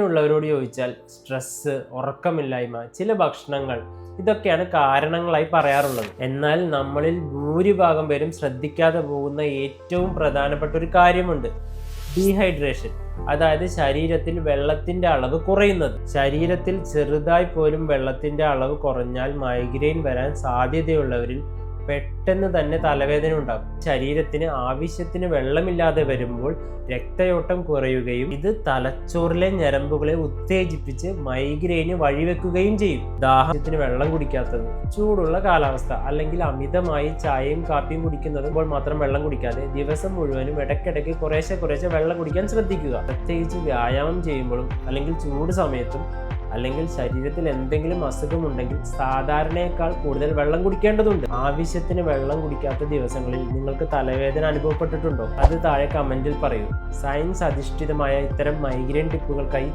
ഉള്ളവരോട് ചോദിച്ചാൽ സ്ട്രെസ്, ഉറക്കമില്ലായ്മ, ചില ഭക്ഷണങ്ങൾ ഇതൊക്കെയാണ് കാരണങ്ങളായി പറയാറുള്ളത്. എന്നാൽ നമ്മളിൽ ഭൂരിഭാഗം പേരും ശ്രദ്ധിക്കാതെ പോകുന്ന ഏറ്റവും പ്രധാനപ്പെട്ട ഒരു കാര്യമുണ്ട്: ഡീഹൈഡ്രേഷൻ. അതായത് ശരീരത്തിൽ വെള്ളത്തിന്റെ അളവ് കുറയുന്നത്. ശരീരത്തിൽ ചെറുതായി പോലും വെള്ളത്തിന്റെ അളവ് കുറഞ്ഞാൽ മൈഗ്രെയിൻ വരാൻ സാധ്യതയുള്ളവരിൽ പെട്ടെന്ന് തന്നെ തലവേദന ഉണ്ടാകും. ശരീരത്തിന് ആവശ്യത്തിന് വെള്ളമില്ലാതെ വരുമ്പോൾ രക്തയോട്ടം കുറയുകയും ഇത് തലച്ചോറിലെ ഞരമ്പുകളെ ഉത്തേജിപ്പിച്ച് മൈഗ്രെയിന് വഴിവെക്കുകയും ചെയ്യും. ദാഹത്തിന് വെള്ളം കുടിക്കാത്തത്, ചൂടുള്ള കാലാവസ്ഥ അല്ലെങ്കിൽ അമിതമായി ചായയും കാപ്പിയും കുടിക്കുന്നതുമ്പോൾ മാത്രം വെള്ളം കുടിക്കാതെ ദിവസം മുഴുവനും ഇടയ്ക്കിടയ്ക്ക് കുറേശ്ശെ വെള്ളം കുടിക്കാൻ ശ്രദ്ധിക്കുക. പ്രത്യേകിച്ച് വ്യായാമം ചെയ്യുമ്പോഴും അല്ലെങ്കിൽ ചൂട് സമയത്തും അല്ലെങ്കിൽ ശരീരത്തിൽ എന്തെങ്കിലും അസുഖമുണ്ടെങ്കിൽ സാധാരണയേക്കാൾ കൂടുതൽ വെള്ളം കുടിക്കേണ്ടതുണ്ട്. ആവശ്യത്തിന് വെള്ളം കുടിക്കാത്ത ദിവസങ്ങളിൽ നിങ്ങൾക്ക് തലവേദന അനുഭവപ്പെട്ടിട്ടുണ്ടോ? അത് താഴെ കമന്റിൽ പറയൂ. സയൻസ് അധിഷ്ഠിതമായ ഇത്തരം മൈഗ്രെയിൻ ടിപ്പുകൾക്കായി